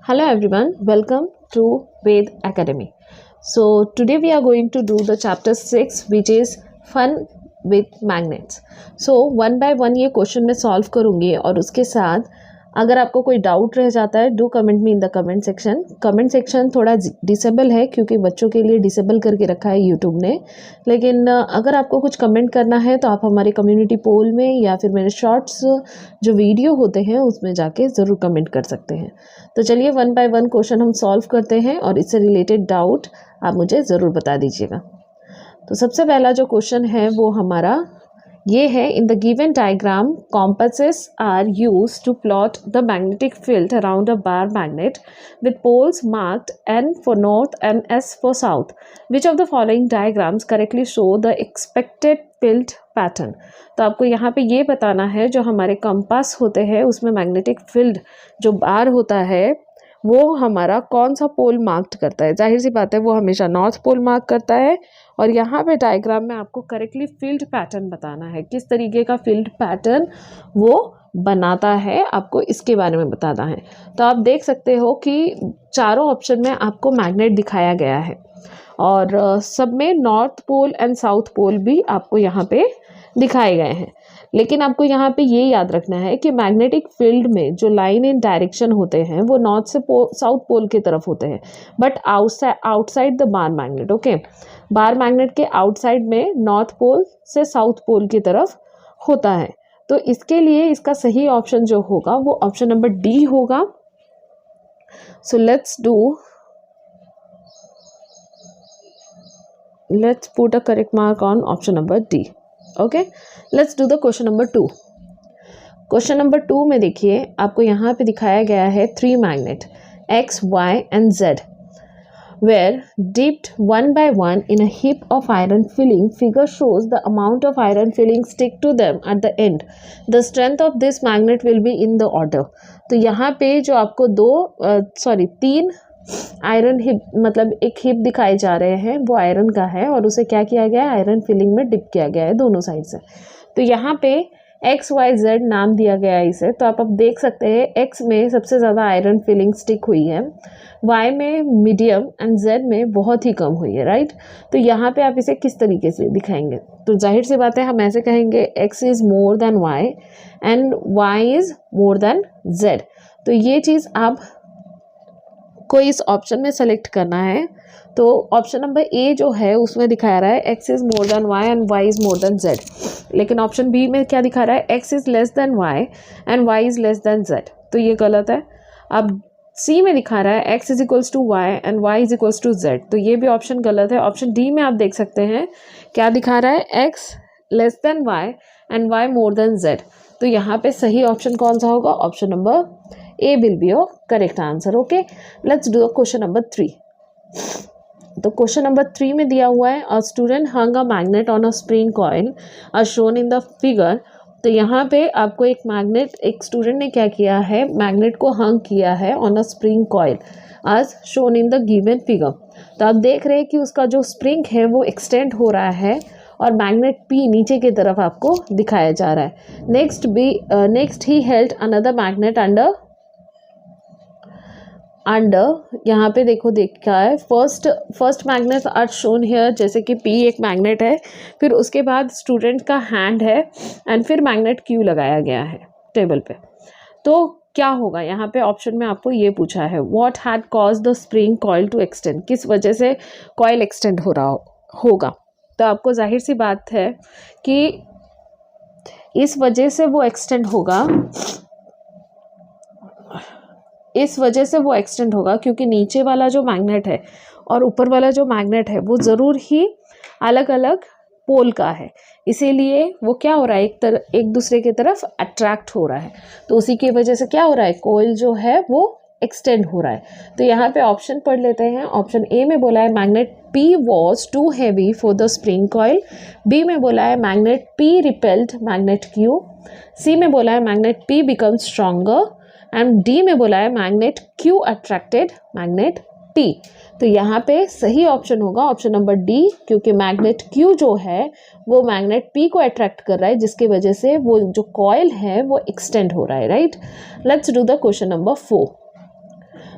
Hello everyone, welcome to Ved Academy. So today we are going to do the chapter 6 which is fun with magnets. So one by one ये question मैं solve करूँगी और उसके साथ अगर आपको कोई डाउट रह जाता है do comment me in the comment section. Comment section थोड़ा डिसेबल है क्योंकि बच्चों के लिए डिसेबल करके रखा है यूट्यूब ने, लेकिन अगर आपको कुछ कमेंट करना है तो आप हमारे कम्युनिटी पोल में या फिर मेरे शॉर्ट्स जो वीडियो होते हैं उसमें जाके ज़रूर कमेंट कर सकते हैं. तो चलिए वन बाय वन क्वेश्चन हम सॉल्व करते हैं और इससे रिलेटेड डाउट आप मुझे ज़रूर बता दीजिएगा. तो सबसे पहला जो क्वेश्चन है वो हमारा ये है. In the given diagram compasses are use to plot the magnetic field around a bar magnet with poles marked N for north and S for south. Which of the following diagrams correctly show the expected field pattern. तो आपको यहाँ पे ये बताना है जो हमारे compass होते हैं उसमें मैग्नेटिक फील्ड जो बार होता है वो हमारा कौन सा पोल मार्क्ड करता है. जाहिर सी बात है वो हमेशा नॉर्थ पोल मार्क करता है. और यहाँ पे डायग्राम में आपको करेक्टली फील्ड पैटर्न बताना है, किस तरीके का फील्ड पैटर्न वो बनाता है आपको इसके बारे में बताना है. तो आप देख सकते हो कि चारों ऑप्शन में आपको मैग्नेट दिखाया गया है और सब में north pole and south pole भी आपको यहाँ पे दिखाए गए हैं. लेकिन आपको यहाँ पे ये याद रखना है कि मैग्नेटिक फील्ड में जो लाइन इन डायरेक्शन होते हैं वो नॉर्थ से साउथ पोल की तरफ होते हैं, but outside the bar magnet. Okay, bar magnet के आउटसाइड में नॉर्थ पोल से साउथ पोल की तरफ होता है. तो इसके लिए इसका सही ऑप्शन जो होगा वो ऑप्शन नंबर डी होगा. सो let's put a correct mark on option number D. Okay, let's do the question number 2. Question number 2 में देखिए आपको यहाँ पे दिखाया गया है 3 magnet X, Y and Z were dipped one by one in a heap of iron filling. Figure shows the amount of iron filling stick to them at the end. The strength of this magnet will be in the order. तो यहाँ पे जो आपको 3 iron hip मतलब एक hip दिखाए जा रहे हैं वो आयरन का है और उसे क्या किया गया है, आयरन फिलिंग में डिप किया गया है दोनों साइड से. तो यहाँ पे XYZ नाम दिया गया है इसे. तो आप अब देख सकते हैं X में सबसे ज़्यादा आयरन फिलिंग स्टिक हुई है, Y में मीडियम एंड Z में बहुत ही कम हुई है, राइट. तो यहाँ पे आप इसे किस तरीके से दिखाएंगे. तो जाहिर सी बात है हम ऐसे कहेंगे X is more than Y and Y is more than Z. तो ये चीज़ आप को इस ऑप्शन में सेलेक्ट करना है. तो ऑप्शन नंबर ए जो है उसमें दिखा रहा है X is more than Y and Y is more than Z. लेकिन ऑप्शन बी में क्या दिखा रहा है, X is less than Y and Y is less than Z. तो ये गलत है. अब सी में दिखा रहा है X is equals to Y and Y is equals to Z. तो ये भी ऑप्शन गलत है. ऑप्शन डी में आप देख सकते हैं क्या दिखा रहा है, X less than Y and Y more than Z. तो यहाँ पे सही ऑप्शन कौन सा होगा, option number A will be your correct answer. Okay, let's do question number 3. तो क्वेश्चन नंबर 3 में दिया हुआ है a student hung a magnet on a spring coil as shown in the figure. तो यहाँ पे आपको एक स्टूडेंट ने क्या किया है, मैग्नेट को हंग किया है on a spring coil as shown in the given figure. तो आप देख रहे हैं कि उसका जो स्प्रिंग है वो एक्सटेंड हो रहा है और मैग्नेट P नीचे की तरफ आपको दिखाया जा रहा है. Next he held another magnet under यहाँ पे देखा है first magnet are shown here, जैसे कि P एक मैग्नेट है, फिर उसके बाद स्टूडेंट का हैंड है एंड फिर मैग्नेट Q लगाया गया है टेबल पे. तो क्या होगा यहाँ पे ऑप्शन में आपको ये पूछा है what had cause the spring coil to extend. किस वजह से कॉइल एक्सटेंड हो रहा होगा. तो आपको जाहिर सी बात है कि इस वजह से वो एक्सटेंड होगा क्योंकि नीचे वाला जो मैग्नेट है और ऊपर वाला जो मैग्नेट है वो ज़रूर ही अलग अलग पोल का है, इसीलिए वो क्या हो रहा है, एक दूसरे की तरफ अट्रैक्ट हो रहा है. तो उसी की वजह से क्या हो रहा है, कॉइल जो है वो एक्सटेंड हो रहा है. तो यहाँ पे ऑप्शन पढ़ लेते हैं. ऑप्शन ए में बोला है magnet P was too heavy for the spring coil. B में बोला है magnet P repelled magnet Q. C में बोला है magnet P becomes stronger and D में बोला है magnet Q attracted magnet P. तो यहाँ पे सही ऑप्शन होगा ऑप्शन नंबर डी, क्योंकि मैग्नेट Q जो है वो मैग्नेट P को अट्रैक्ट कर रहा है जिसकी वजह से वो जो कॉइल है वो एक्सटेंड हो रहा है, right. Let's do the question number 4.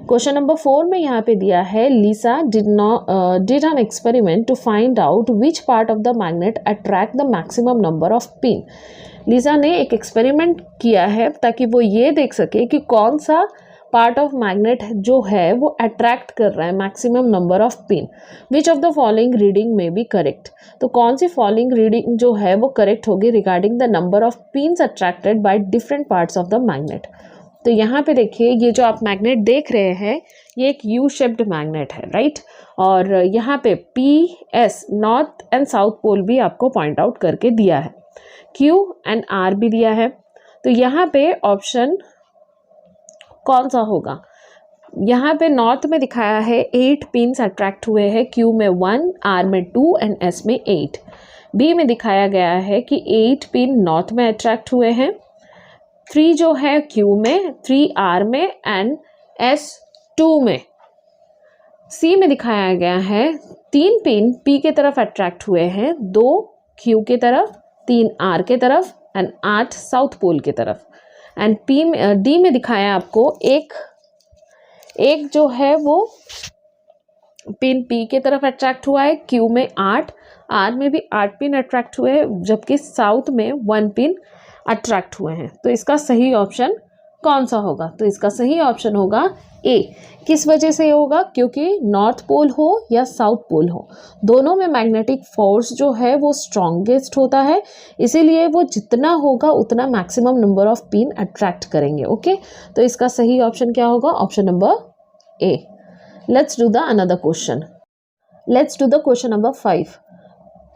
Question number 4 में यहाँ पे दिया है Lisa did an experiment to find out which part of the magnet attract the maximum number of pin. Lisa ने एक एक्सपेरिमेंट किया है ताकि वो ये देख सके कि कौन सा पार्ट ऑफ मैग्नेट जो है वो अट्रैक्ट कर रहा है maximum number of pin. Which of the following reading में बी करेक्ट, तो कौन सी फॉलोइंग रीडिंग जो है वो करेक्ट होगी regarding the number of pins attracted by different parts of the magnet. तो यहाँ पे देखिए ये जो आप मैग्नेट देख रहे हैं ये एक यू शेप्ड मैग्नेट है, राइट। और यहाँ पे P S north and south pole भी आपको पॉइंट आउट करके दिया है, क्यू एंड आर भी दिया है। तो यहाँ पे ऑप्शन कौन सा होगा? यहाँ पे नॉर्थ में दिखाया है 8 पिन्स अट्रैक्ट हुए हैं, क्यू में 1, आर में 2 एंड एस में 8। बी में दिखाया गया है कि 8 पिन नॉर्थ में अट्रैक्ट हुए हैं, 3 जो है क्यू में, 3 आर में एंड एस 2 में। सी में दिखाया गया है 3 पिन पी के तरफ अट्रैक्ट हुए हैं, 2 क्यू के तरफ, 3 आर के तरफ एंड 8 साउथ पोल के तरफ। एंड डी में दिखाया आपको एक जो है वो पिन पी के तरफ अट्रैक्ट हुआ है, क्यू में 8, आर में भी 8 पिन अट्रैक्ट हुए हैं, जबकि साउथ में 1 पिन अट्रैक्ट हुए हैं। तो इसका सही ऑप्शन कौन सा होगा? तो इसका सही ऑप्शन होगा ए। किस वजह से होगा? क्योंकि नॉर्थ पोल हो या साउथ पोल हो, दोनों में मैग्नेटिक फोर्स जो है वो स्ट्रॉन्गेस्ट होता है, इसीलिए वो जितना होगा उतना maximum number of pin attract करेंगे। ओके, तो इसका सही ऑप्शन क्या होगा? Option number A. Let's do the another question. Let's do the question number 5।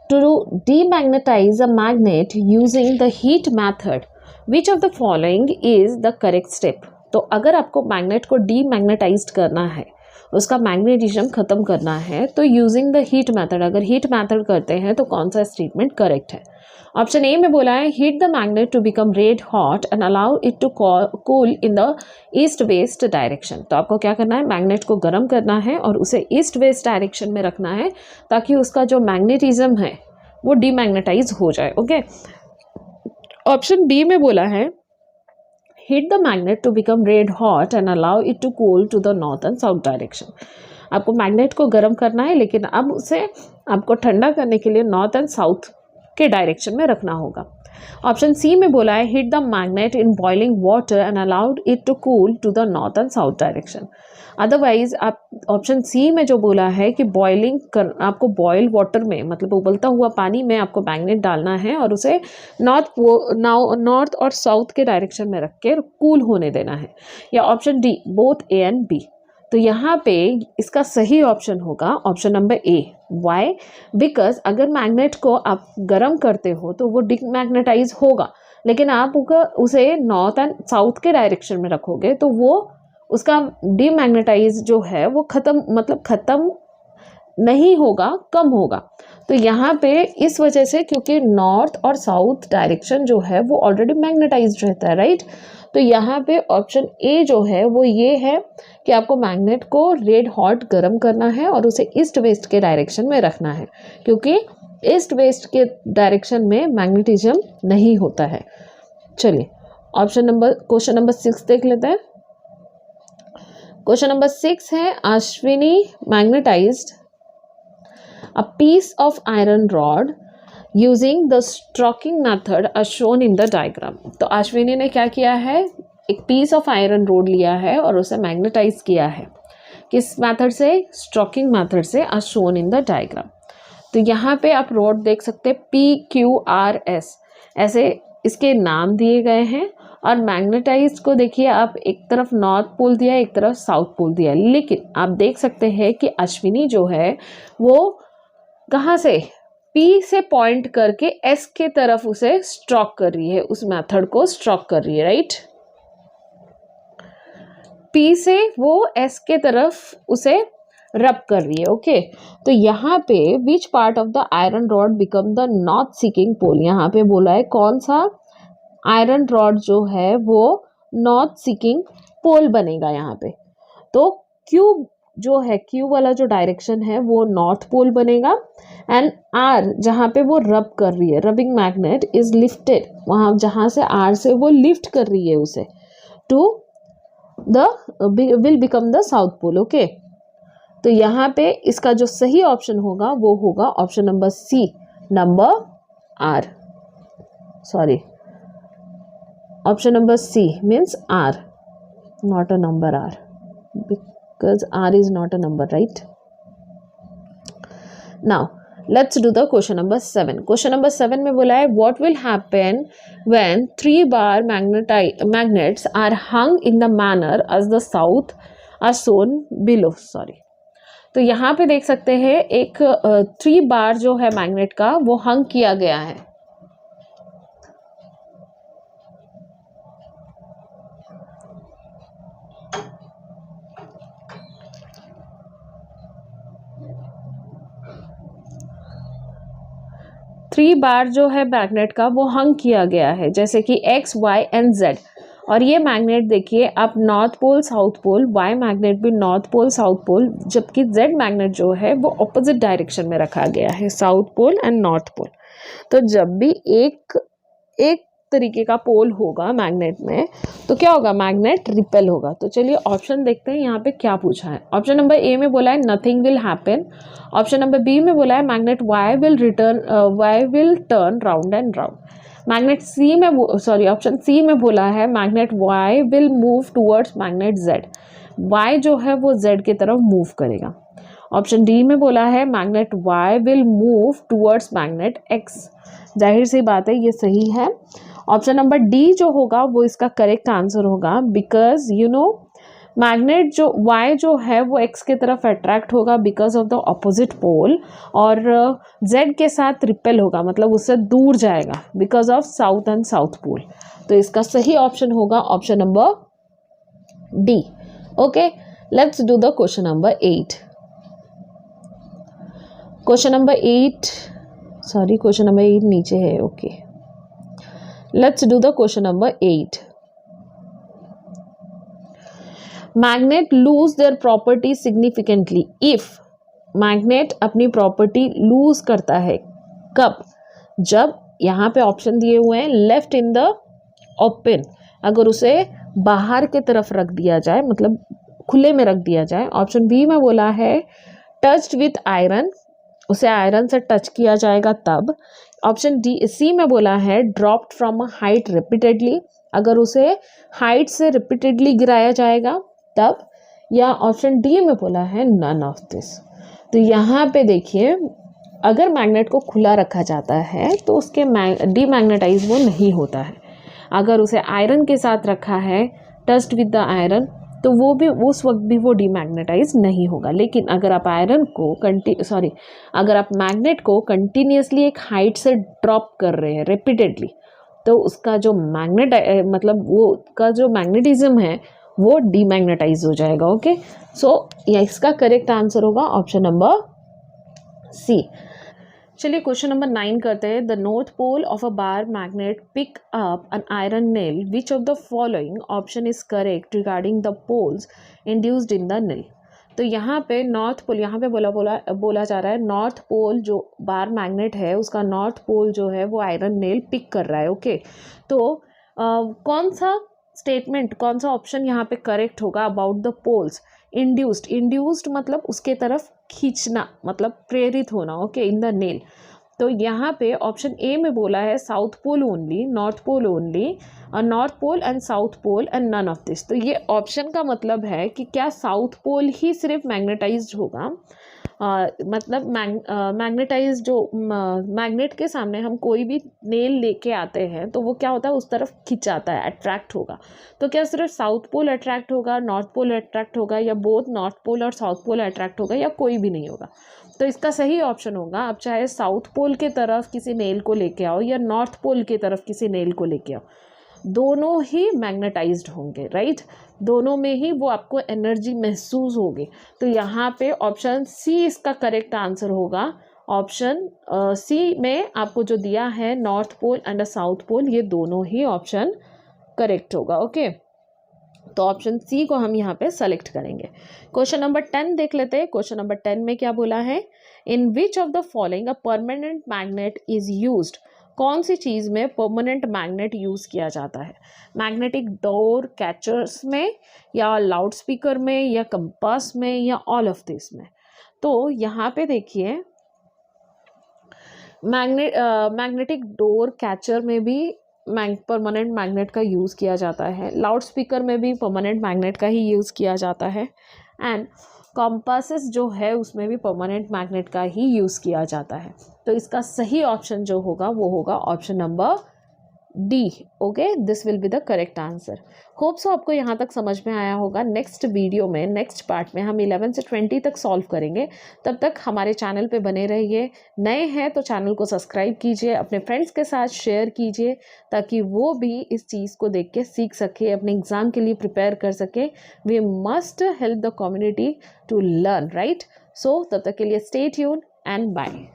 To demagnetize a magnet using the heat method, which of the following is the correct step? तो अगर आपको magnet को डीमैग्नेटाइज्ड करना है, उसका magnetism खत्म करना है, तो यूजिंग द हीट मेथड, अगर हीट मेथड करते हैं तो कौन सा स्टेटमेंट करेक्ट है? ऑप्शन ए में बोला है heat the magnet to become red hot and allow it to cool in the east west direction. तो आपको क्या करना है? मैग्नेट को गर्म करना है और उसे ईस्ट वेस्ट डायरेक्शन में रखना है ताकि उसका जो मैग्नेटिज्म है वो डीमैग्नेटाइज हो जाए। ओके, ऑप्शन बी में बोला है heat the magnet to become red hot and allow it to cool to the north and south direction. आपको मैग्नेट को गर्म करना है लेकिन अब उसे आपको ठंडा करने के लिए नॉर्थ एंड साउथ के डायरेक्शन में रखना होगा। ऑप्शन सी में बोला है heat the magnet in boiling water and allowed it to cool to the north and south direction. Otherwise आप ऑप्शन सी में जो बोला है कि आपको बॉयल वाटर में, मतलब उबलता हुआ पानी में आपको मैग्नेट डालना है और उसे नॉर्थ और साउथ के डायरेक्शन में रख के कूल होने देना है, या option D both A and B. तो यहाँ पे इसका सही ऑप्शन होगा option number A. Why? Because अगर मैग्नेट को आप गर्म करते हो तो वो डीमैग्नेटाइज होगा, लेकिन आप उसे नॉर्थ एंड साउथ के डायरेक्शन में रखोगे तो वो उसका डीमैग्नेटाइज जो है वो खत्म नहीं होगा, कम होगा। तो यहाँ पे इस वजह से, क्योंकि नॉर्थ और साउथ डायरेक्शन जो है वो ऑलरेडी मैग्नेटाइज्ड रहता है, राइट। तो यहाँ पे ऑप्शन ए जो है वो ये है कि आपको मैग्नेट को रेड हॉट गर्म करना है और उसे ईस्ट वेस्ट के डायरेक्शन में रखना है, क्योंकि ईस्ट वेस्ट के डायरेक्शन में मैग्नेटिज्म नहीं होता है। चलिए क्वेश्चन नंबर 6 देख लेते हैं। क्वेश्चन नंबर 6 है Ashwini magnetised a piece of iron rod using the stroking method as shown in the diagram। तो अश्विनी ने क्या किया है? एक पीस ऑफ आयरन रोड लिया है और उसे मैग्नेटाइज किया है। किस मेथड से? स्ट्रोकिंग मेथड से, as shown in the diagram। तो यहाँ पे आप रोड देख सकते हैं PQRS, ऐसे इसके नाम दिए गए हैं। और मैग्नेटाइज को देखिए आप, एक तरफ नॉर्थ पोल दिया है, एक तरफ साउथ पोल दिया है, लेकिन आप देख सकते हैं कि अश्विनी जो है वो कहाँ से? P से पॉइंट करके S के तरफ उसे स्ट्रोक कर रही है, उस मेथड को स्ट्रोक कर रही है, राइट। P से वो S के तरफ उसे रब कर रही है। ओके, तो यहाँ पे which part of the iron rod become the north seeking pole, यहाँ पे बोला है कौन सा आयरन रॉड जो है वो नॉर्थ सीकिंग पोल बनेगा यहाँ पे। तो Q जो है, Q वाला जो डायरेक्शन है वो नॉर्थ पोल बनेगा। एंड R जहाँ पे वो रब कर रही है, रबिंग मैग्नेट इज लिफ्टेड, वहाँ जहाँ से R से वो लिफ्ट कर रही है उसे to will become the south pole. Okay, तो यहाँ पे इसका जो सही ऑप्शन होगा वो होगा option number C, number R, sorry option number C means R, not a number r, because r is not a number, right? Now let's do the question number 7. Question number 7 में बोला है what will happen when 3 bar magnets are hung in the manner as the south are shown below. Sorry, तो यहाँ पे देख सकते हैं एक 3 बार जो है मैग्नेट का वो हंग किया गया है। थ्री बार जो है मैग्नेट का वो हंग किया गया है, जैसे कि एक्स वाई एंड जेड। और ये मैग्नेट देखिए आप north pole south pole, Y magnet भी नॉर्थ पोल साउथ पोल, जबकि जेड मैग्नेट जो है वो ऑपोजिट डायरेक्शन में रखा गया है, south pole and north pole. तो जब भी एक तरीके का पोल होगा मैग्नेट में तो क्या होगा, मैग्नेट रिपेल होगा। तो चलिए ऑप्शन देखते हैं यहाँ पे क्या पूछा है। ऑप्शन नंबर ए में बोला है nothing will happen. Option number B में बोला है magnet Y will turn round and round. Magnet C में ऑप्शन सी में बोला है magnet Y will move towards magnet Z. Y जो है वो जेड की तरफ मूव करेगा। ऑप्शन डी में बोला है magnet Y will move towards magnet X. जाहिर सी बात है ये सही है। ऑप्शन नंबर डी जो होगा वो इसका करेक्ट आंसर होगा, बिकॉज मैग्नेट जो वाई जो है वो एक्स की तरफ अट्रैक्ट होगा because of the opposite pole, और जेड के साथ रिपेल होगा, मतलब उससे दूर जाएगा because of south and south pole. तो इसका सही ऑप्शन होगा option number D. Okay, let's do the question number 8। Question number 8 नीचे है। Okay, let's do the question number 8. Magnet lose their property significantly if magnet अपनी property loose करता है कब, जब यहाँ पे ऑप्शन दिए हुए हैं लेफ्ट इन द ओपन, अगर उसे बाहर की तरफ रख दिया जाए, मतलब खुले में रख दिया जाए। ऑप्शन बी में बोला है टच्ड विथ आयरन, उसे आयरन से टच किया जाएगा तब। ऑप्शन सी में बोला है dropped from a height repeatedly, अगर उसे हाइट से रिपीटेडली गिराया जाएगा तब। या ऑप्शन डी में बोला है नन ऑफ दिस। तो यहाँ पे देखिए अगर मैग्नेट को खुला रखा जाता है तो उसके डीमैग्नेटाइज वो नहीं होता है। अगर उसे आयरन के साथ रखा है, टच्ड विद द आयरन, तो वो भी उस वक्त भी वो डीमैग्नेटाइज नहीं होगा। लेकिन अगर आप अगर आप मैग्नेट को कंटिन्यूसली एक हाइट से ड्रॉप कर रहे हैं रिपीटेडली, तो उसका जो जो मैग्नेटिज्म है वो डीमैग्नेटाइज हो जाएगा। ओके, सो इसका करेक्ट आंसर होगा ऑप्शन नंबर सी। चलिए क्वेश्चन नंबर 9 करते हैं। The north pole of a bar magnet pick up an iron nail, which of the following option is correct regarding the poles induced in the nail. तो यहाँ पे north pole, यहाँ पे बोला जा रहा है नॉर्थ पोल जो बार मैग्नेट है उसका नॉर्थ पोल जो है वो आयरन नेल पिक कर रहा है। ओके, तो कौन सा ऑप्शन यहाँ पे करेक्ट होगा अबाउट द पोल्स इंड्यूस्ड मतलब उसके तरफ खींचना, मतलब प्रेरित होना। Okay, in the nail. तो यहाँ पे ऑप्शन ए में बोला है south pole only, north pole only, north pole and south pole and none of this. तो ये ऑप्शन का मतलब है कि क्या साउथ पोल ही सिर्फ मैग्नेटाइज्ड होगा, मतलब मैग्नेटाइज जो मैग्नेट के सामने हम कोई भी नेल लेके आते हैं तो वो क्या होता है उस तरफ खिंचाता है, अट्रैक्ट होगा। तो क्या सिर्फ साउथ पोल अट्रैक्ट होगा, नॉर्थ पोल अट्रैक्ट होगा, या बोथ नॉर्थ पोल और साउथ पोल अट्रैक्ट होगा, या कोई भी नहीं होगा। तो इसका सही ऑप्शन होगा आप चाहे साउथ पोल के तरफ किसी नेल को लेके आओ या नॉर्थ पोल की तरफ किसी नेल को लेके आओ, दोनों ही मैग्नेटाइज्ड होंगे, राइट। दोनों में ही वो आपको एनर्जी महसूस होगी। तो यहाँ पे ऑप्शन सी इसका करेक्ट आंसर होगा। ऑप्शन सी में आपको जो दिया है north pole and south pole, ये दोनों ही ऑप्शन करेक्ट होगा। ओके, तो ऑप्शन सी को हम यहाँ पे सेलेक्ट करेंगे। क्वेश्चन नंबर 10 देख लेते हैं। क्वेश्चन नंबर 10 में क्या बोला है, in which of the following a permanent magnet is used कौन सी चीज़ में परमानेंट मैग्नेट यूज़ किया जाता है? मैग्नेटिक डोर कैचर्स में, या लाउड स्पीकर में, या कंपास में, या ऑल ऑफ दिस में? तो यहाँ पे देखिए मैग्नेटिक डोर कैचर में भी परमानेंट मैग्नेट का यूज़ किया जाता है, लाउड स्पीकर में भी परमानेंट मैग्नेट का ही यूज़ किया जाता है, एंड कॉम्पासेस जो है उसमें भी परमानेंट मैग्नेट का ही यूज़ किया जाता है। तो इसका सही ऑप्शन जो होगा वो होगा option number D. Okay, this will be the correct answer. Hope so आपको यहाँ तक समझ में आया होगा। नेक्स्ट वीडियो में, नेक्स्ट पार्ट में हम 11 से 20 तक सॉल्व करेंगे। तब तक हमारे चैनल पे बने रहिए। नए हैं तो चैनल को सब्सक्राइब कीजिए, अपने फ्रेंड्स के साथ शेयर कीजिए, ताकि वो भी इस चीज़ को देख के सीख सके, अपने एग्ज़ाम के लिए प्रिपेयर कर सके। We must help the community to learn, right? So तब तक के लिए स्टे ट्यून एंड बाय।